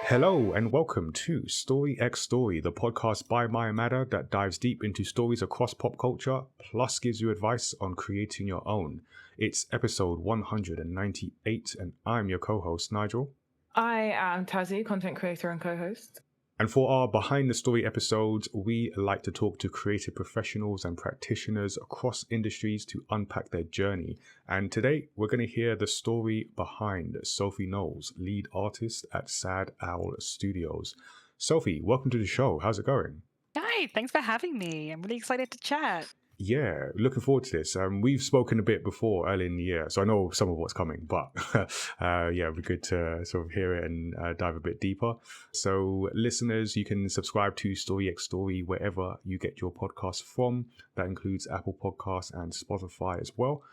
Hello and welcome to Story X Story, the podcast by Maya Madder that dives deep into stories across pop culture, plus gives you advice on creating your own. It's episode 198 and I'm your co-host Nigel. I am Tazziii, content creator and co-host. And for our behind the story episodes, we like to talk to creative professionals and practitioners across industries to unpack their journey. And today we're going to hear the story behind Sophie Knowles, lead artist at Sad Owl Studios. Sophie, welcome to the show. How's it going? Hi, thanks for having me. I'm really excited to chat. Yeah, looking forward to this. We've spoken a bit before early in the year, so I know some of what's coming, but it'd be good to sort of hear it and dive a bit deeper. So listeners, you can subscribe to Story X Story wherever you get your podcasts from. That includes Apple Podcasts and Spotify as well.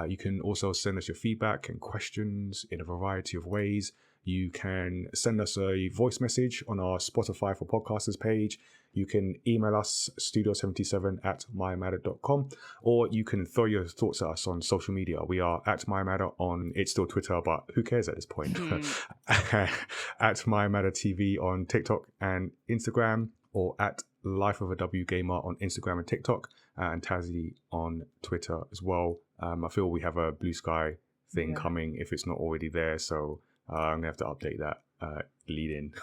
You can also send us your feedback and questions in a variety of ways. You can send us a voice message on our Spotify for Podcasters page. You can email us studio77@mayamadder.com, or you can throw your thoughts at us on social media. We are at Mayamadder on, it's still Twitter, but who cares at this point? At Mayamadder TV on TikTok and Instagram, or at Life of a W Gamer on Instagram and TikTok, and Tazziii on Twitter as well. I feel we have a Blue Sky thing coming if it's not already there, so I'm gonna have to update that lead in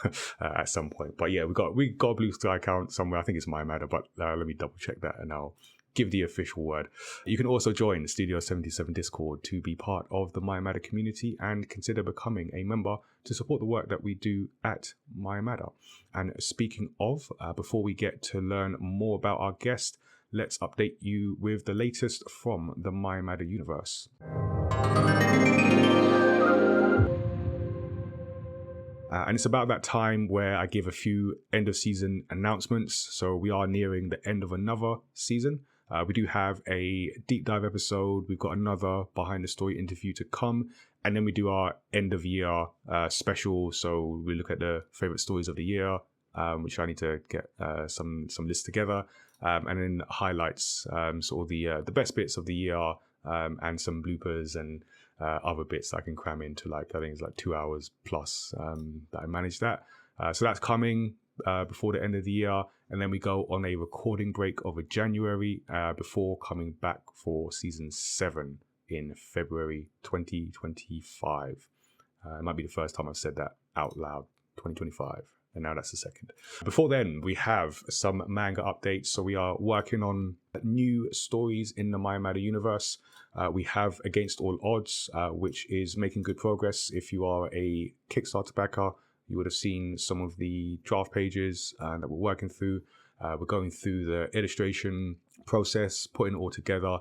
at some point. But yeah, we got a Blue Sky account somewhere. I think it's Mayamadder, but let me double check that and I'll give the official word. You can also join the Studio 77 Discord to be part of the Mayamadder community and consider becoming a member to support the work that we do at Mayamadder. And speaking of, before we get to learn more about our guest, let's update you with the latest from the Mayamadder universe. And it's about that time where I give a few end of season announcements. So we are nearing the end of another season. We do have a deep dive episode. We've got another behind the story interview to come. And then we do our end of year special. So we look at the favorite stories of the year, which I need to get some lists together. And then highlights sort of the best bits of the year and some bloopers and other bits I can cram into, like I think it's like 2 hours plus that I manage that. So that's coming before the end of the year, and then we go on a recording break over January before coming back for season 7 in February 2025. It might be the first time I've said that out loud, 2025. And now that's the second. Before then, we have some manga updates. So we are working on new stories in the Mayamadder universe. We have Against All Odds, which is making good progress. If you are a Kickstarter backer, you would have seen some of the draft pages that we're working through. We're going through the illustration process, putting it all together.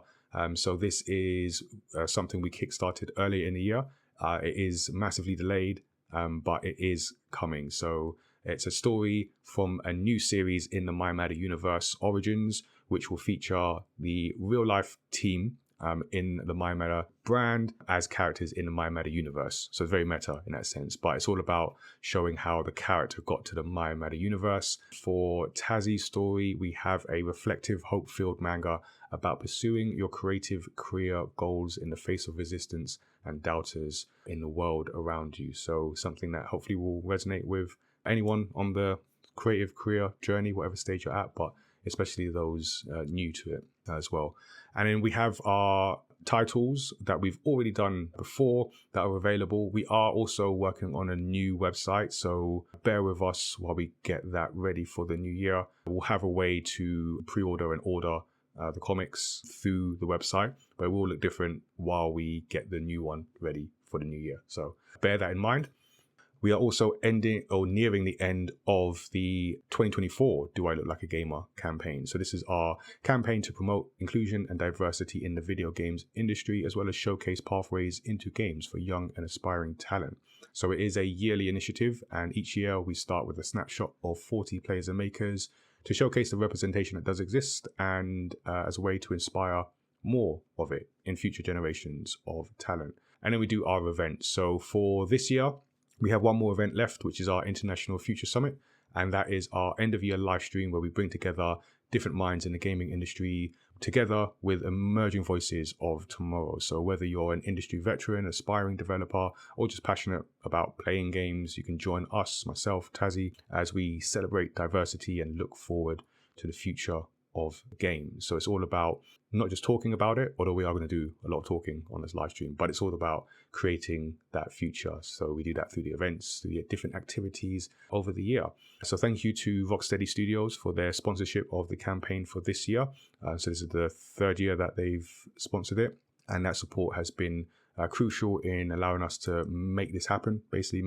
So this is something we kickstarted earlier in the year. It is massively delayed, but it is coming. So it's a story from a new series in the Mayamadder universe, Origins, which will feature the real-life team in the Mayamadder brand as characters in the Mayamadder universe. So it's very meta in that sense, but it's all about showing how the character got to the Mayamadder universe. For Tazzii's story, we have a reflective, hope-filled manga about pursuing your creative career goals in the face of resistance and doubters in the world around you. So something that hopefully will resonate with anyone on the creative career journey, whatever stage you're at, but especially those new to it as well. And then we have our titles that we've already done before that are available. We are also working on a new website, so bear with us while we get that ready for the new year. We'll have a way to pre-order and order the comics through the website, but it will look different while we get the new one ready for the new year. So bear that in mind. We are also nearing the end of the 2024 Do I Look Like a Gamer campaign. So this is our campaign to promote inclusion and diversity in the video games industry, as well as showcase pathways into games for young and aspiring talent. So it is a yearly initiative, and each year we start with a snapshot of 40 players and makers to showcase the representation that does exist and as a way to inspire more of it in future generations of talent. And then we do our events. So for this year, we have one more event left, which is our International Future Summit. And that is our end of year live stream where we bring together different minds in the gaming industry, together with emerging voices of tomorrow. So whether you're an industry veteran, aspiring developer, or just passionate about playing games, you can join us, myself, Tazziii, as we celebrate diversity and look forward to the future of games. So it's all about not just talking about it, although we are going to do a lot of talking on this live stream, but it's all about creating that future. So we do that through the events, through the different activities over the year. So thank you to Rocksteady Studios for their sponsorship of the campaign for this year. So this is the third year that they've sponsored it, and that support has been crucial in allowing us to make this happen, basically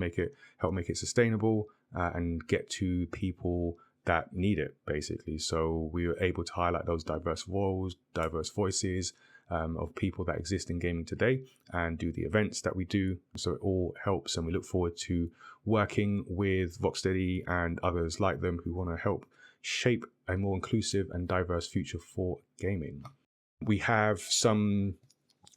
help make it sustainable and get to people that need it, basically. So we were able to highlight those diverse roles, diverse voices of people that exist in gaming today, and do the events that we do. So it all helps, and we look forward to working with Rocksteady and others like them who want to help shape a more inclusive and diverse future for gaming. We have some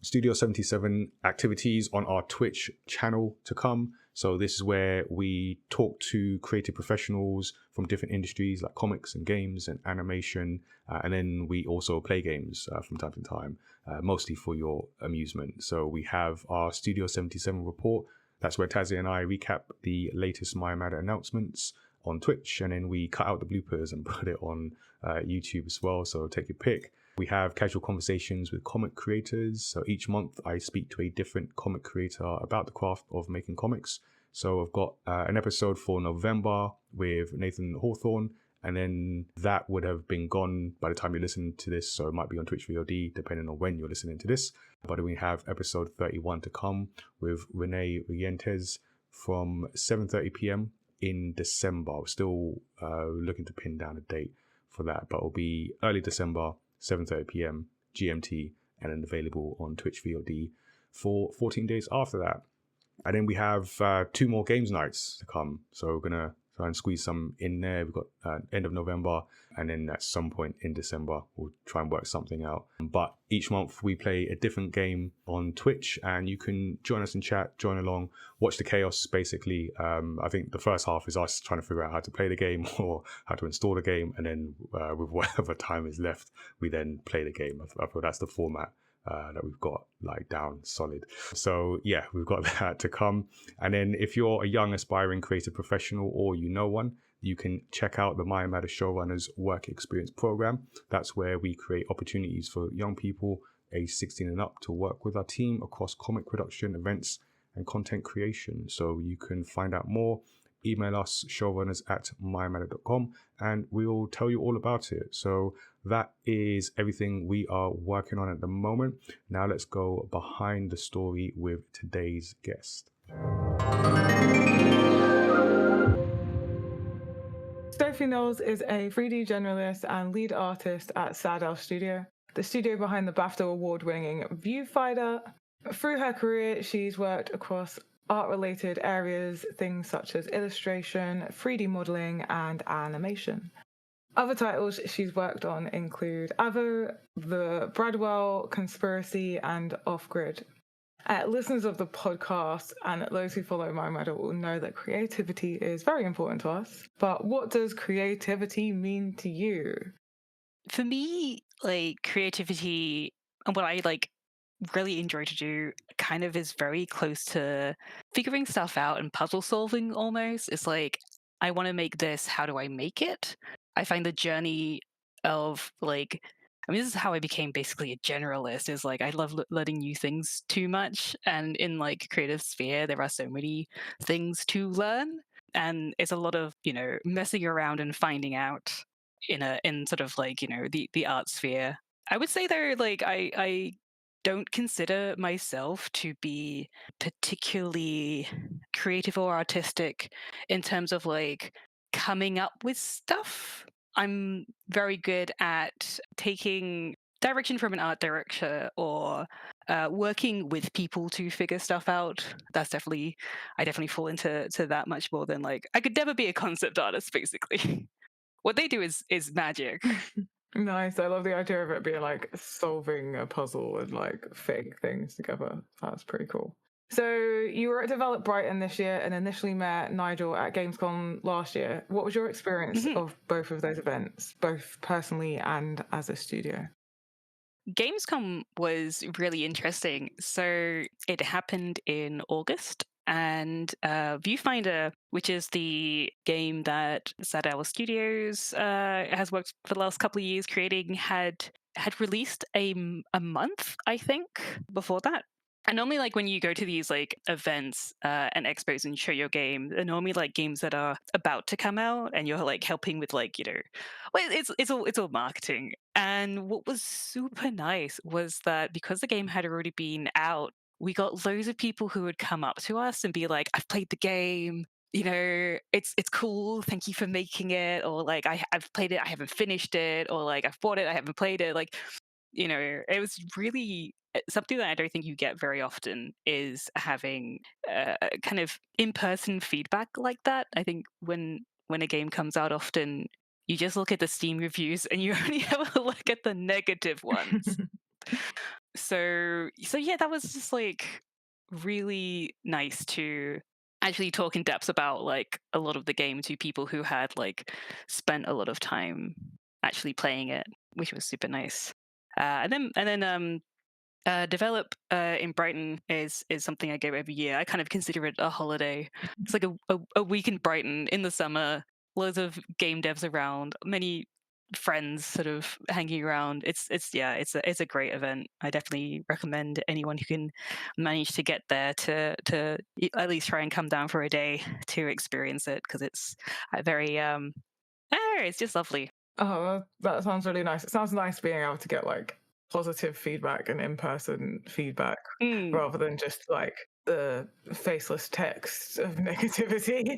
Studio 77 activities on our Twitch channel to come. So this is where we talk to creative professionals from different industries like comics and games and animation. And then we also play games from time to time, mostly for your amusement. So we have our Studio 77 report. That's where Tazziii and I recap the latest Maya Matter announcements on Twitch. And then we cut out the bloopers and put it on YouTube as well. So take your pick. We have casual conversations with comic creators. So each month I speak to a different comic creator about the craft of making comics. So I've got an episode for November with Nathan Hawthorne, and then that would have been gone by the time you listen to this. So it might be on Twitch VOD, depending on when you're listening to this. But we have episode 31 to come with Renee Rientes from 7:30 p.m. in December. We're still looking to pin down a date for that, but it'll be early December, 7:30 p.m. GMT, and then available on Twitch VOD for 14 days after that. And then we have 2 more games nights to come. So we're going to try and squeeze some in there. We've got end of November, and then at some point in December, we'll try and work something out. But each month we play a different game on Twitch, and you can join us in chat, join along, watch the chaos, basically. I think the first half is us trying to figure out how to play the game or how to install the game. And then with whatever time is left, we then play the game. I feel that's the format that we've got like down solid. So yeah, we've got that to come. And then if you're a young aspiring creative professional or you know one, you can check out the Maya Matter Showrunners Work Experience Program. That's where we create opportunities for young people aged 16 and up to work with our team across comic production, events, and content creation. So you can find out more. Email us, showrunners@mayamatter.com, and we'll tell you all about it. So that is everything we are working on at the moment. Now let's go behind the story with today's guest. Sophie Knowles is a 3D generalist and lead artist at Sad Elf Studio, the studio behind the BAFTA award-winning Viewfinder. Through her career, she's worked across art-related areas, things such as illustration, 3D modeling, and animation. Other titles she's worked on include Avo, The Bradwell Conspiracy, and Off Grid. Listeners of the podcast and those who follow Maya Matter will know that creativity is very important to us. But what does creativity mean to you? For me, like creativity and what I really enjoy to do kind of is very close to figuring stuff out and puzzle solving almost. It's like, I want to make this, how do I make it? I find the journey of this is how I became basically a generalist, is like I love learning new things too much. And in creative sphere, there are so many things to learn. And it's a lot of, messing around and finding out in sort of the art sphere. I would say though, I don't consider myself to be particularly creative or artistic in terms of coming up with stuff. I'm very good at taking direction from an art director or working with people to figure stuff out. I definitely fall into that much more than I could never be a concept artist, basically. What they do is magic. Nice. I love the idea of it being solving a puzzle and fitting things together. That's pretty cool. So you were at Develop Brighton this year and initially met Nigel at Gamescom last year. What was your experience of both of those events, both personally and as a studio? Gamescom was really interesting. So it happened in August, and Viewfinder, which is the game that Sad Owl Studios has worked for the last couple of years creating, had released a month, I think, before that. And normally, like when you go to these like events and expos and show your game, they're normally like games that are about to come out, and you're like helping with like well, it's all marketing. And what was super nice was that because the game had already been out, we got loads of people who would come up to us and be like, "I've played the game. It's cool. Thank you for making it." Or like, I've played it. I haven't finished it. Or like, I've bought it. I haven't played it. Like, it was really something that I don't think you get very often is having kind of in-person feedback like that. I think when a game comes out, often you just look at the Steam reviews and you only have a look at the negative ones. So yeah, that was just like really nice to actually talk in depth about like a lot of the game to people who had like spent a lot of time actually playing it, which was super nice. Develop in Brighton is something I go every year. I kind of consider it a holiday. It's like a week in Brighton in the summer. Loads of game devs around, many friends sort of hanging around. It's a great event. I definitely recommend anyone who can manage to get there to at least try and come down for a day to experience it, because it's very it's just lovely. Oh, that sounds really nice. It sounds nice being able to get like positive feedback and in-person feedback Mm. rather than just like the faceless text of negativity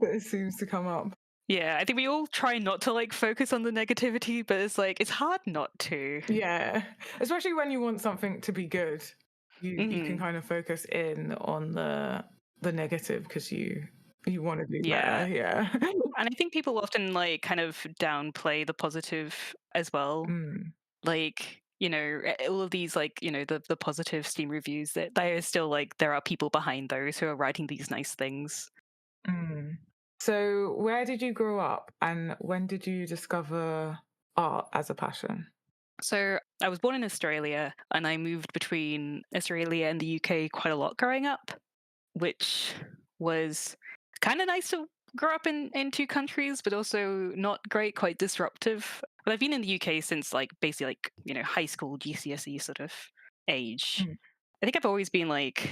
that seems to come up. Yeah, I think we all try not to like focus on the negativity, but it's like it's hard not to. Yeah, especially when you want something to be good, you can kind of focus in on the negative because you want to do better. Yeah. And I think people often like kind of downplay the positive as well. Like, all of these like, the positive Steam reviews, that they are still like there are people behind those who are writing these nice things. So where did you grow up and when did you discover art as a passion? So I was born in Australia and I moved between Australia and the UK quite a lot growing up, which was kind of nice to grow up in two countries, but also not great, quite disruptive. But I've been in the UK since like basically like, high school GCSE sort of age. I think I've always been like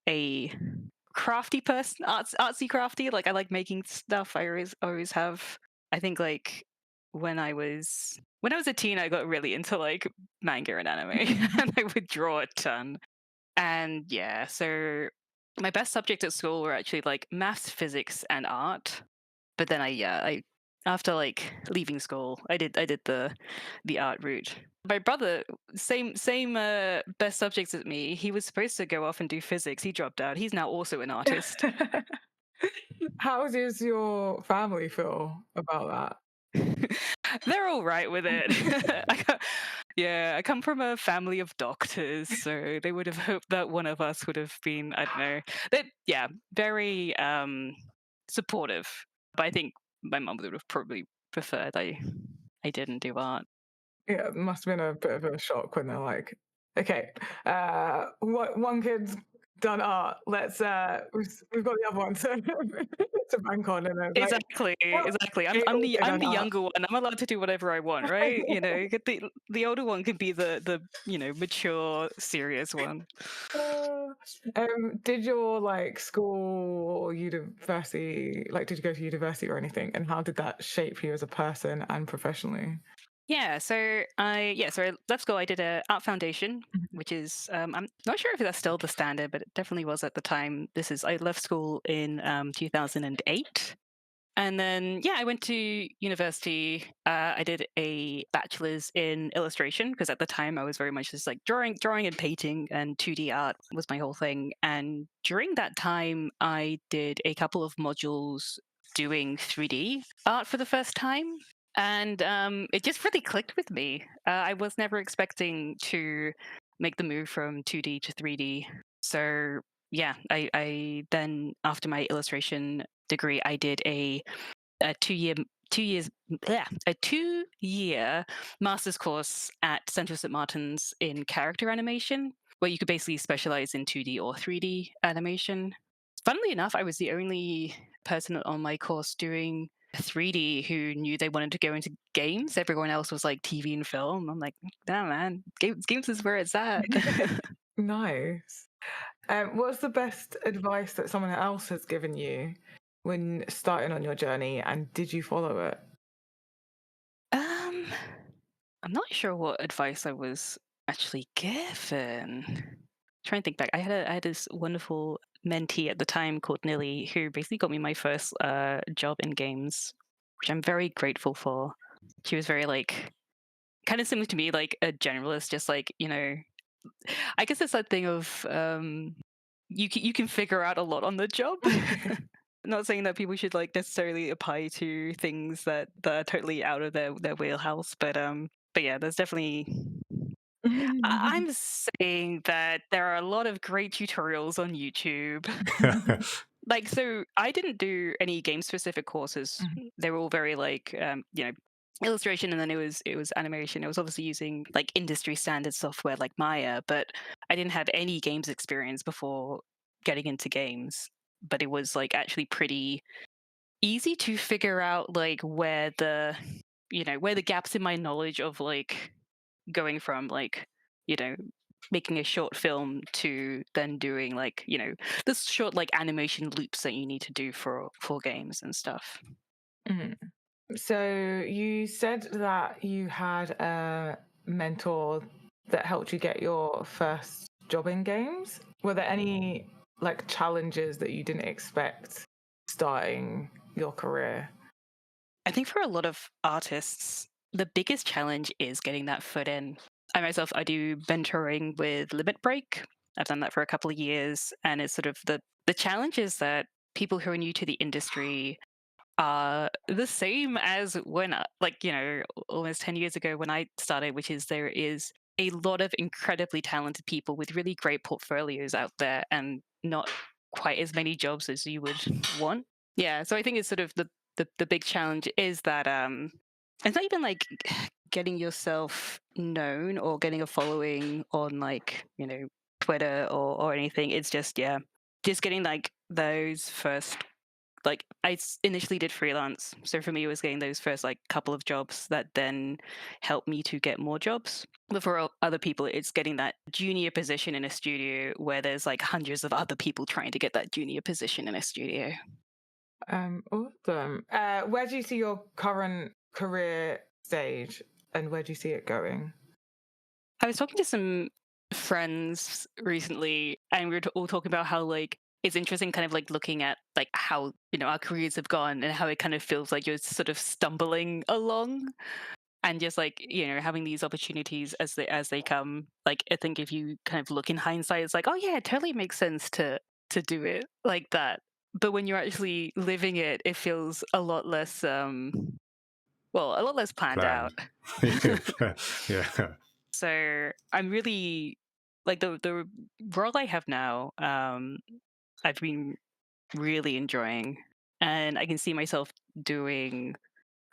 a crafty person, artsy crafty. Like I like making stuff. I always have. I think like when I was a teen, I got really into like manga and anime, and I would draw a ton. And yeah, so my best subjects at school were actually like maths, physics, and art. But then I after like leaving school, I did the art route. My brother, same best subjects as me. He was supposed to go off and do physics. He dropped out. He's now also an artist. How does your family feel about that? They're all right with it. I come from a family of doctors, so they would have hoped that one of us would have been, I don't know, very supportive. But I think my mum would have probably preferred I didn't do art. Yeah, it must have been a bit of a shock when they're like, okay, one kid's done art. Let's we've got the other one to bank on, and exactly. I'm the younger one. I'm allowed to do whatever I want, right? The older one can be the mature, serious one. Did your like school or university, like did you go to university or anything, and how did that shape you as a person and professionally? Yeah, so I left school. I did a art foundation, which is I'm not sure if that's still the standard, but it definitely was at the time. I left school in 2008, and then I went to university. I did a bachelor's in illustration because at the time I was very much just like drawing and painting, and 2D art was my whole thing. And during that time, I did a couple of modules doing 3D art for the first time. And it just really clicked with me. I was never expecting to make the move from 2D to 3D. So yeah, I then after my illustration degree, I did a 2-year a 2-year master's course at Central St. Martin's in character animation, where you could basically specialize in 2D or 3D animation. Funnily enough, I was the only person on my course doing 3D who knew they wanted to go into games. Everyone else was like TV and film. I'm like, damn man, games is where it's at. Nice. What's the best advice that someone else has given you when starting on your journey, and did you follow it? I'm not sure what advice I was actually given. Trying to think back, I had this wonderful mentee at the time called Nilly, who basically got me my first job in games, which I'm very grateful for. She was very like kind of similar to me, like a generalist, just like, you know, I guess it's that thing of you can figure out a lot on the job. Not saying that people should like necessarily apply to things that are totally out of their wheelhouse, but yeah, there's definitely. I'm saying that there are a lot of great tutorials on YouTube. Like, so I didn't do any game specific courses. They were all very like, you know, illustration, and then it was animation. It was obviously using like industry standard software like Maya, but I didn't have any games experience before getting into games. But it was like actually pretty easy to figure out like where the gaps in my knowledge of like going from like, you know, making a short film to then doing like, you know, this short like animation loops that you need to do for games and stuff. So you said that you had a mentor that helped you get your first job in games. Were there any like challenges that you didn't expect starting your career? I think for a lot of artists, the biggest challenge is getting that foot in. I myself, I do mentoring with Limit Break. I've done that for a couple of years, and it's sort of the challenge is that people who are new to the industry are the same as when, like, you know, almost 10 years ago when I started, which is there is a lot of incredibly talented people with really great portfolios out there and not quite as many jobs as you would want. Yeah, so I think it's sort of the big challenge is that it's not even like getting yourself known or getting a following on like, you know, Twitter or anything. It's just just getting like those first, like initially did freelance. So for me, it was getting those first like couple of jobs that then helped me to get more jobs. But for other people, it's getting that junior position in a studio where there's like hundreds of other people trying to get that junior position in a studio. Awesome. Where do you see your current career stage, and where do you see it going? I was talking to some friends recently, and we were all talking about how like it's interesting kind of like looking at like how, you know, our careers have gone and how it kind of feels like you're sort of stumbling along and just like, you know, having these opportunities as they come. Like I think if you kind of look in hindsight, it's like, oh yeah, it totally makes sense to do it like that. But when you're actually living it, it feels a lot less a lot less planned out. Yeah. So I'm really like the role I have now, I've been really enjoying, and I can see myself doing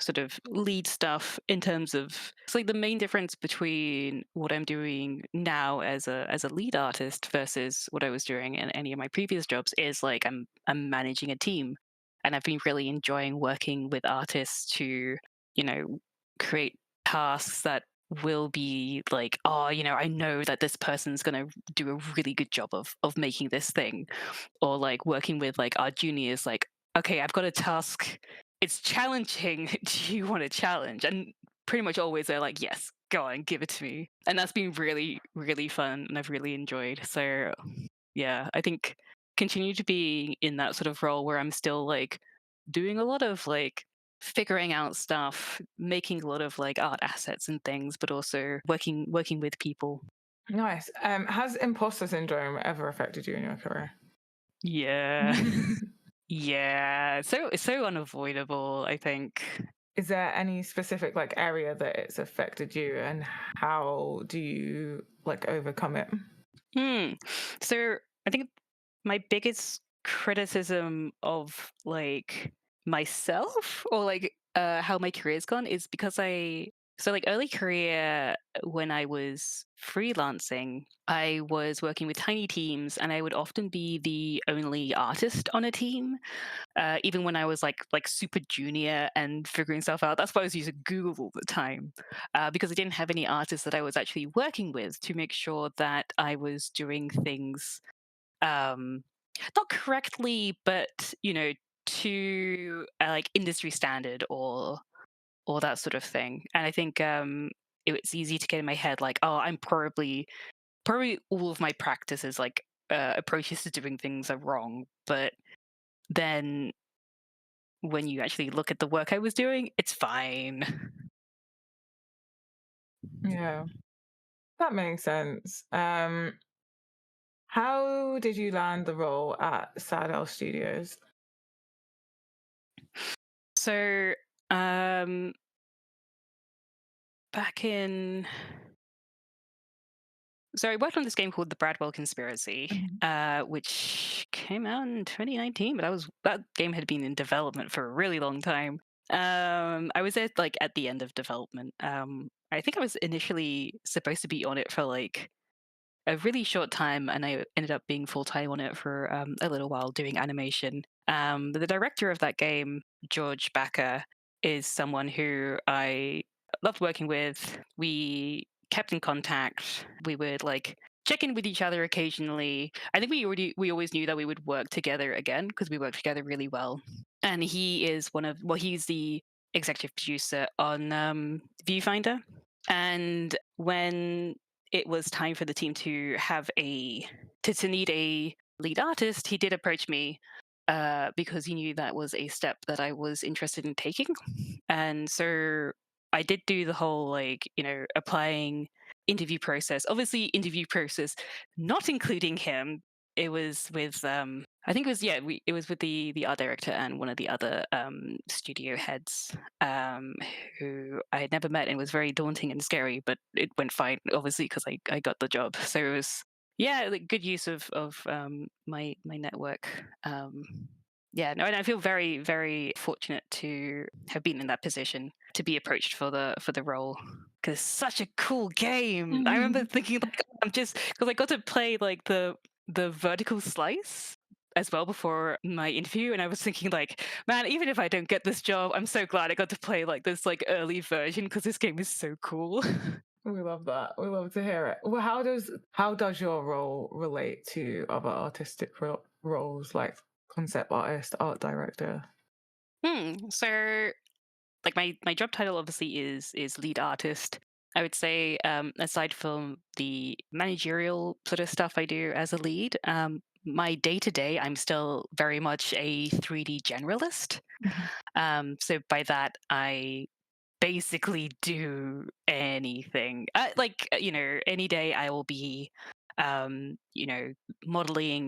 sort of lead stuff in terms of it's like the main difference between what I'm doing now as a lead artist versus what I was doing in any of my previous jobs is like I'm managing a team, and I've been really enjoying working with artists to, you know, create tasks that will be like, oh, you know, I know that this person's going to do a really good job of making this thing, or like working with like our juniors, like, okay, I've got a task, it's challenging. Do you want a challenge? And pretty much always they're like, yes, go on, give it to me. And that's been really, really fun, and I've really enjoyed. So yeah, I think continue to be in that sort of role where I'm still like doing a lot of like figuring out stuff, making a lot of like art assets and things, but also working with people. Nice. Has imposter syndrome ever affected you in your career? Yeah. Yeah. So unavoidable, I think. Is there any specific like area that it's affected you, and how do you like overcome it? So I think my biggest criticism of like myself or like how my career's gone is because early career when I was freelancing, I was working with tiny teams, and I would often be the only artist on a team. Even when I was like super junior and figuring stuff out, that's why I was using Google all the time, because I didn't have any artists that I was actually working with to make sure that I was doing things um, not correctly, but to like industry standard or that sort of thing. And I think it's easy to get in my head like, oh, I'm probably all of my practices like approaches to doing things are wrong. But then when you actually look at the work I was doing, it's fine. Yeah, that makes sense. How did you land the role at Sad Studios? So back in So I worked on this game called The Bradwell Conspiracy, which came out in 2019, but that game had been in development for a really long time. I was at like at the end of development. I think I was initially supposed to be on it for like a really short time, and I ended up being full time on it for a little while doing animation. But the director of that game, George Backer, is someone who I loved working with. We kept in contact. We would like check in with each other occasionally. I think we always knew that we would work together again because we worked together really well. And he is he's the executive producer on Viewfinder. And when it was time for the team to need a lead artist, he did approach me because he knew that was a step that I was interested in taking. And so I did do the whole applying interview process. Obviously, interview process, not including him. It was with I think it was it was with the art director and one of the other studio heads who I had never met, and was very daunting and scary, but it went fine, obviously, because I got the job. So it was like good use of my network. And I feel very, very fortunate to have been in that position to be approached for the role, because it's such a cool game. I remember thinking like I'm just because I got to play like the vertical slice as well before my interview, and I was thinking like, man, even if I don't get this job, I'm so glad I got to play like this like early version because this game is so cool. We love that. We love to hear it. Well, how does your role relate to other artistic roles like concept artist, art director? So like my job title obviously is lead artist. I would say aside from the managerial sort of stuff I do as a lead, my day to day I'm still very much a 3D generalist. So by that I basically do anything. Any day I will be modeling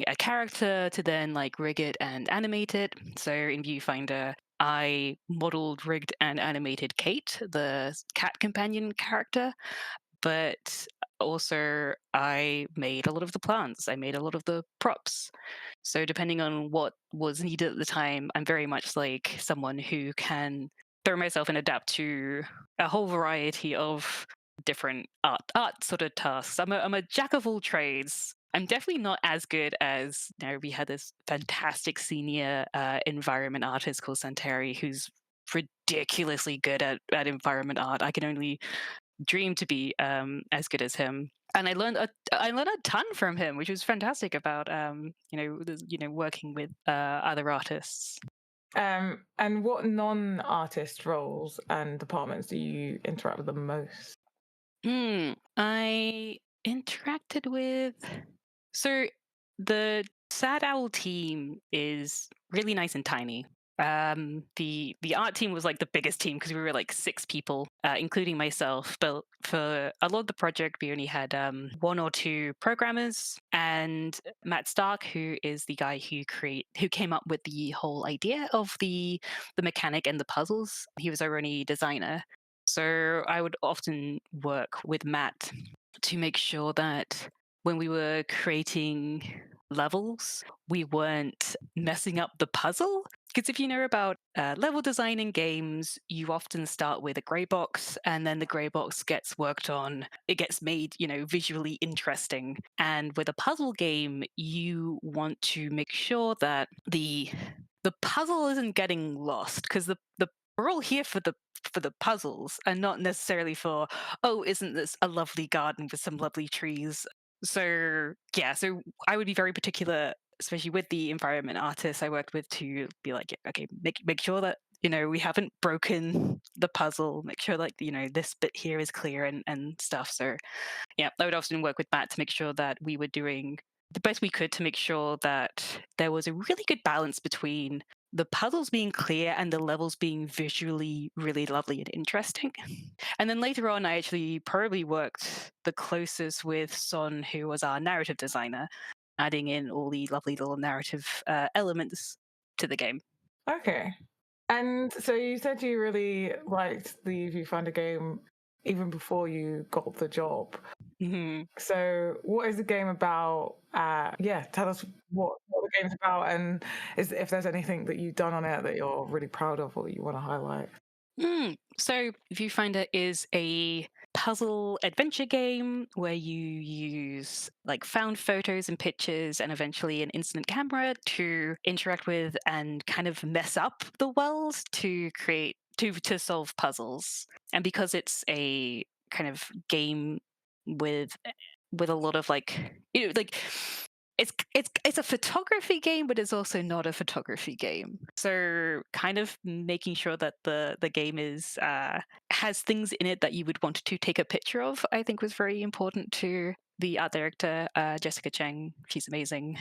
a character to then like rig it and animate it. So in Viewfinder I modeled, rigged, and animated Kate, the cat companion character, but also I made a lot of the plants. I made a lot of the props. So depending on what was needed at the time, I'm very much like someone who can throw myself and adapt to a whole variety of different art sort of tasks. I'm a jack of all trades. I'm definitely not as good as we had this fantastic senior environment artist called Santeri, who's ridiculously good at environment art. I can only dream to be as good as him. And I learned a ton from him, which was fantastic about working with other artists. And what non-artist roles and departments do you interact with the most? I interacted with the Sad Owl team is really nice and tiny. The art team was like the biggest team because we were like 6 people, including myself. But for a lot of the project, we only had 1 or 2 programmers, and Matt Stark, who is the guy who came up with the whole idea of the mechanic and the puzzles. He was our only designer. So I would often work with Matt to make sure that when we were creating levels, we weren't messing up the puzzle. Because if you know about level design in games, you often start with a grey box, and then the grey box gets worked on. It gets made, visually interesting. And with a puzzle game, you want to make sure that the puzzle isn't getting lost, because we're all here for the puzzles, and not necessarily for, oh, isn't this a lovely garden with some lovely trees? So I would be very particular, especially with the environment artists I worked with, to be like, yeah, okay, make sure that we haven't broken the puzzle. Make sure like this bit here is clear and stuff. So yeah, I would often work with Matt to make sure that we were doing the best we could to make sure that there was a really good balance between the puzzles being clear and the levels being visually really lovely and interesting. And then later on, I actually probably worked the closest with Son, who was our narrative designer, adding in all the lovely little narrative elements to the game. Okay. And so you said you really liked the Viewfinder game even before you got the job. Mm-hmm. So what is the game about? Tell us what the game's about, and if there's anything that you've done on it that you're really proud of or you want to highlight. So Viewfinder is a puzzle adventure game where you use like found photos and pictures and eventually an instant camera to interact with and kind of mess up the world to create to solve puzzles. And because it's a kind of game with a lot of like it's a photography game, but it's also not a photography game. So kind of making sure that the game is has things in it that you would want to take a picture of, I think was very important to the art director, Jessica Cheng. She's amazing.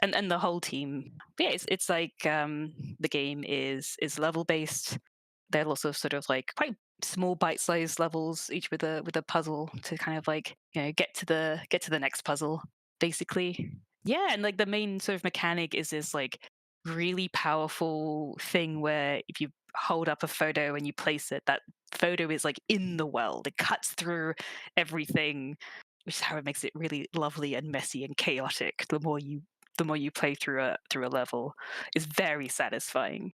And the whole team. But yeah, it's like the game is level based. There are lots of sort of like quite small bite-sized levels, each with a puzzle to kind of like get to the next puzzle, basically. Yeah, and like the main sort of mechanic is this like really powerful thing where if you hold up a photo and you place it, that photo is like in the world. It cuts through everything, which is how it makes it really lovely and messy and chaotic. The more you play through a level, is very satisfying.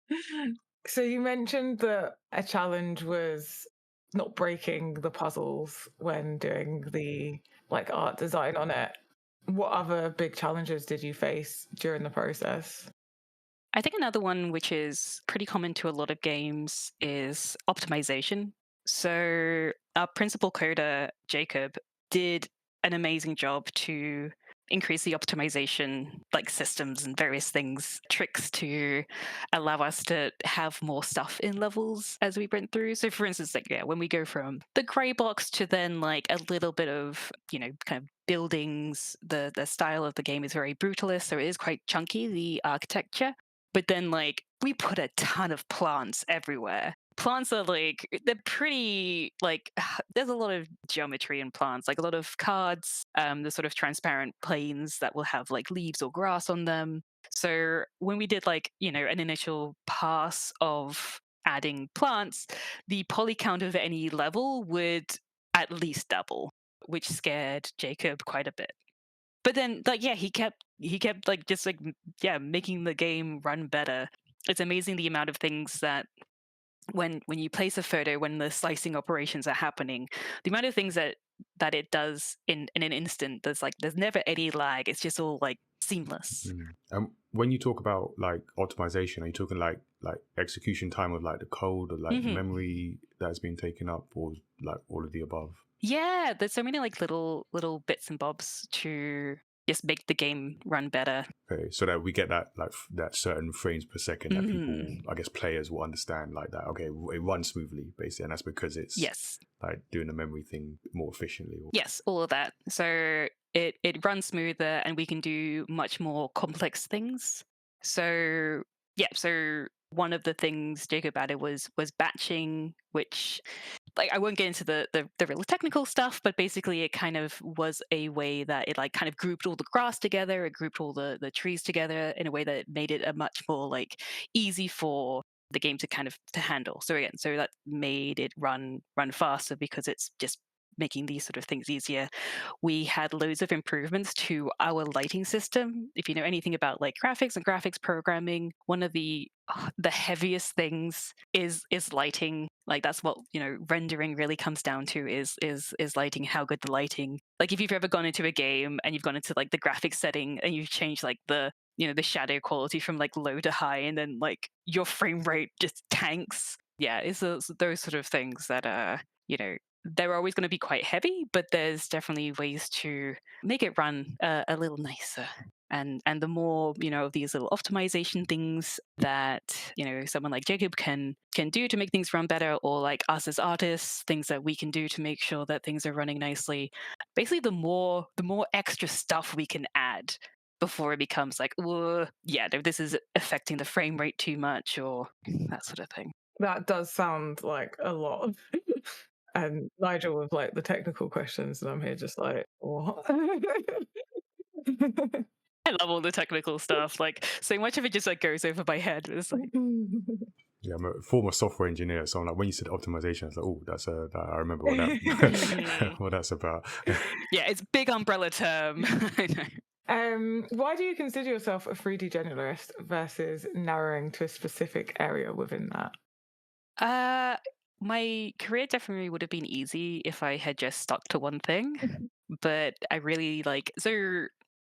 So you mentioned that a challenge was not breaking the puzzles when doing the like art design on it. What other big challenges did you face during the process? I think another one which is pretty common to a lot of games is optimization. So our principal coder, Jacob, did an amazing job to increase the optimization like systems and various things, tricks to allow us to have more stuff in levels as we went through. So for instance, like when we go from the grey box to then like a little bit of, kind of buildings, the style of the game is very brutalist, so it is quite chunky, the architecture. But then like we put a ton of plants everywhere. Plants are like, they're pretty like, there's a lot of geometry in plants, like a lot of cards, the sort of transparent planes that will have like leaves or grass on them. So when we did like, an initial pass of adding plants, the poly count of any level would at least double, which scared Jacob quite a bit. But then like he kept like just like making the game run better. It's amazing the amount of things that when you place a photo, when the slicing operations are happening, the amount of things that it does in an instant, there's never any lag. It's just all like seamless. When you talk about like optimization, are you talking like execution time of like the code or like memory that's been taken up, or like all of the above? Yeah, there's so many like little bits and bobs to just make the game run better. Okay, so that we get that like that certain frames per second that people, I guess players will understand like that. Okay, it runs smoothly basically, and that's because it's like doing the memory thing more efficiently. Yes, all of that. So it runs smoother, and we can do much more complex things. So so one of the things Jacob added was batching, which like I won't get into the really technical stuff, but basically it kind of was a way that it like kind of grouped all the grass together, it grouped all the trees together in a way that made it a much more like easy for the game to kind of to handle. So again, so that made it run faster because it's just making these sort of things easier. We had loads of improvements to our lighting system. If you know anything about like graphics and graphics programming, one of the heaviest things is lighting. Like that's what, you know, rendering really comes down to is lighting, how good the lighting. Like if you've ever gone into a game and you've gone into like the graphics setting and you've changed like the, you know, the shadow quality from like low to high, and then like your frame rate just tanks. Yeah, it's those sort of things that you know, they're always going to be quite heavy, but there's definitely ways to make it run a little nicer. And the more, you know, of these little optimization things that, you know, someone like Jacob can do to make things run better, or like us as artists, things that we can do to make sure that things are running nicely. Basically, the more extra stuff we can add before it becomes like, yeah, no, this is affecting the frame rate too much, or that sort of thing. That does sound like a lot. And Nigel with like the technical questions, and I'm here just like, what? I love all the technical stuff. Like so much of it just like goes over my head. It's like, Yeah, I'm a former software engineer, so I'm like, when you said optimization, I was like, oh, that's I remember what that what that's about. Yeah, it's big umbrella term. I know. Why do you consider yourself a 3D generalist versus narrowing to a specific area within that? My career definitely would have been easy if I had just stuck to one thing. But I really like, so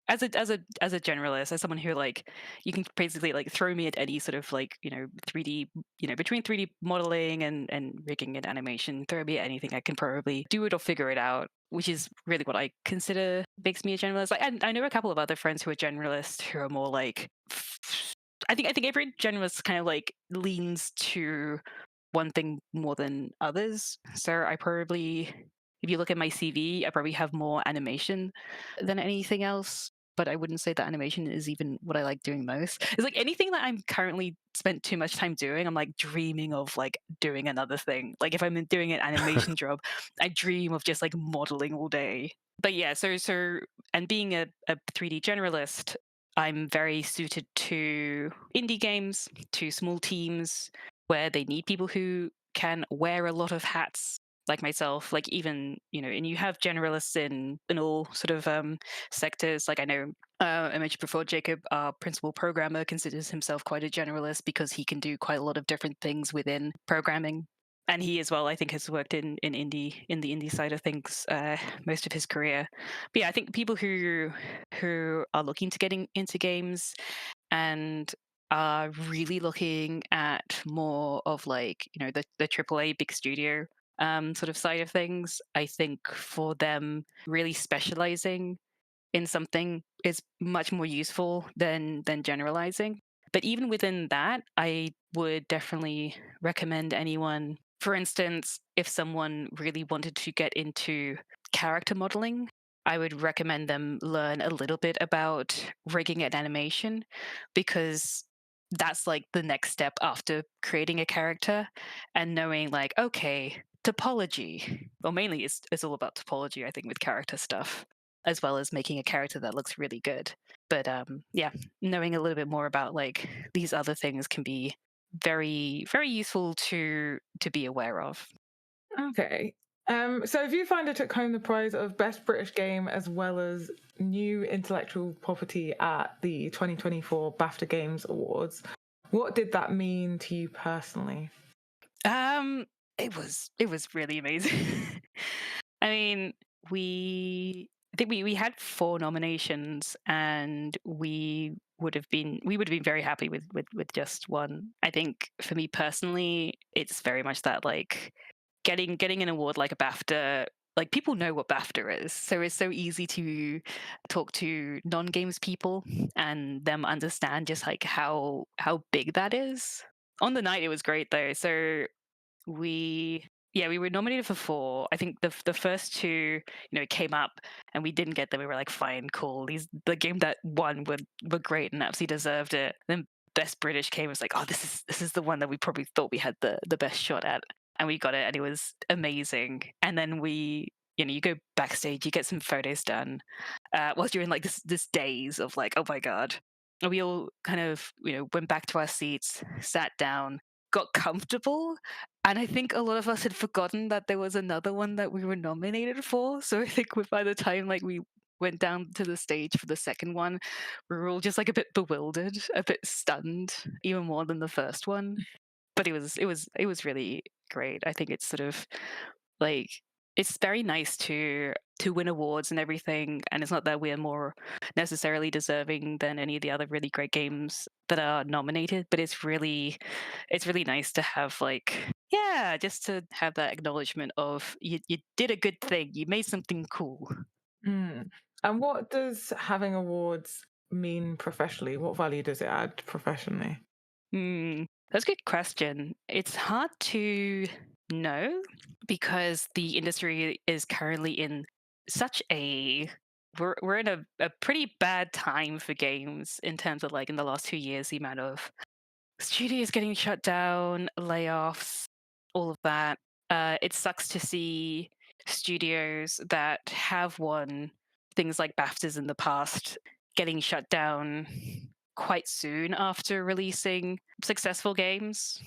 as a generalist, as someone who like, you can basically like throw me at any sort of like, you know, 3D, you know, between 3D modeling and rigging and animation, throw me at anything, I can probably do it or figure it out, which is really what I consider makes me a generalist. Like, and I know a couple of other friends who are generalists who are more like, I think every generalist kind of like leans to one thing more than others. So I probably, if you look at my CV, I probably have more animation than anything else. But I wouldn't say that animation is even what I like doing most. It's like anything that I'm currently spent too much time doing, I'm like dreaming of like doing another thing. Like if I'm doing an animation job, I dream of just like modeling all day. But yeah, so and being a 3D generalist, I'm very suited to indie games, to small teams where they need people who can wear a lot of hats like myself. Like even, you know, and you have generalists in all sort of sectors. Like I know I mentioned before, Jacob, our principal programmer, considers himself quite a generalist because he can do quite a lot of different things within programming. And he as well, I think, has worked in the indie side of things most of his career. But yeah, I think people who are looking to getting into games and are really looking at more of like, you know, the AAA big studio sort of side of things, I think for them really specializing in something is much more useful than generalizing. But even within that, I would definitely recommend anyone, for instance, if someone really wanted to get into character modeling, I would recommend them learn a little bit about rigging and animation, because that's like the next step after creating a character and knowing like, okay, topology. Well, mainly it's all about topology, I think, with character stuff, as well as making a character that looks really good. But yeah, knowing a little bit more about like these other things can be very, very useful to be aware of. Okay. So Viewfinder took home the prize of Best British Game as well as New Intellectual Property at the 2024 BAFTA Games Awards. What did that mean to you personally? It was really amazing. I mean, I think we had 4 nominations, and we would have been very happy with just one. I think for me personally, it's very much that like getting an award like a BAFTA, like people know what BAFTA is, so it's so easy to talk to non-games people and them understand just like how big that is. On the night, it was great though. So we were nominated for 4. I think the first 2, you know, came up and we didn't get them. We were like, fine, cool. The game that won were great and absolutely deserved it. Then Best British came. It was like, oh, this is the one that we probably thought we had the best shot at, and we got it, and it was amazing. And then we, you know, you go backstage, you get some photos done, whilst you're in like this daze of like, oh my god. And we all kind of, you know, went back to our seats, sat down, got comfortable. And I think a lot of us had forgotten that there was another one that we were nominated for. So I think by the time like we went down to the stage for the second one, we were all just like a bit bewildered, a bit stunned, even more than the first one. But it was really great. I think it's sort of like it's very nice to win awards and everything, and it's not that we're more necessarily deserving than any of the other really great games that are nominated, but it's really nice to have like just to have that acknowledgement of you did a good thing, you made something cool. Mm. And what does having awards mean professionally? What value does it add professionally? That's a good question. It's hard to know because the industry is currently in such a we're in a pretty bad time for games in terms of like in the last 2 years the amount of studios getting shut down, layoffs, all of that. It sucks to see studios that have won things like BAFTAs in the past getting shut down quite soon after releasing successful games.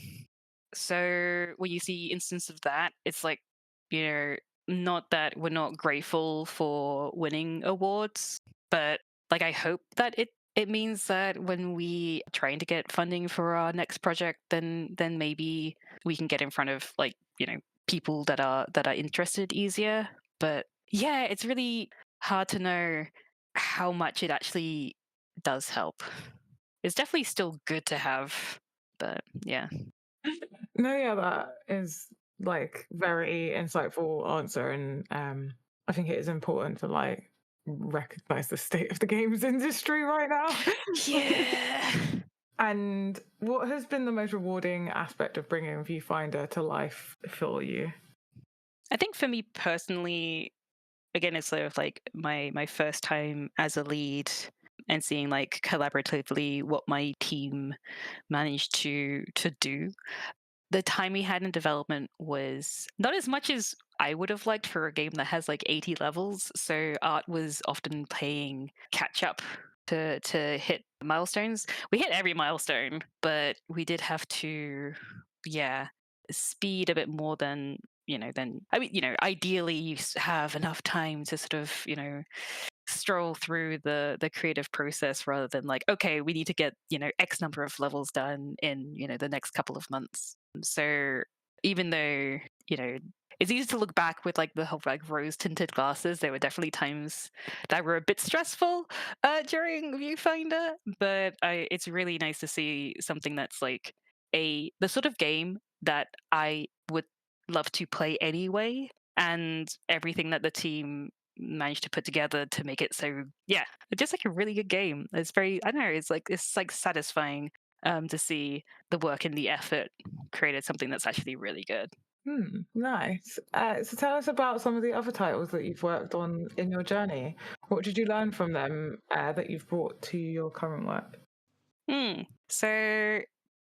So when you see instance of that, it's like, you know, not that we're not grateful for winning awards, but like I hope that it means that when we are trying to get funding for our next project, then maybe we can get in front of like, people that are interested easier. But yeah, it's really hard to know how much it actually does help. It's definitely still good to have, but yeah. No, yeah, that is like very insightful answer, and I think it is important to like recognize the state of the games industry right now. Yeah. And what has been the most rewarding aspect of bringing Viewfinder to life for you? I think for me personally, again, it's sort of like my first time as a lead and seeing like collaboratively what my team managed to do. The time we had in development was not as much as I would have liked for a game that has like 80 levels. So art was often playing catch up to hit milestones. We hit every milestone, but we did have to, speed a bit more than ideally you have enough time to sort of stroll through the creative process rather than like, okay, we need to get x number of levels done in the next couple of months. So even though it's easy to look back with like the whole like rose tinted glasses, there were definitely times that were a bit stressful during Viewfinder, but it's really nice to see something that's like the sort of game that I would love to play anyway, and everything that the team managed to put together to make it so just like a really good game. It's very, I don't know, it's like satisfying to see the work and the effort created something that's actually really good. Nice. So tell us about some of the other titles that you've worked on in your journey. What did you learn from them that you've brought to your current work? So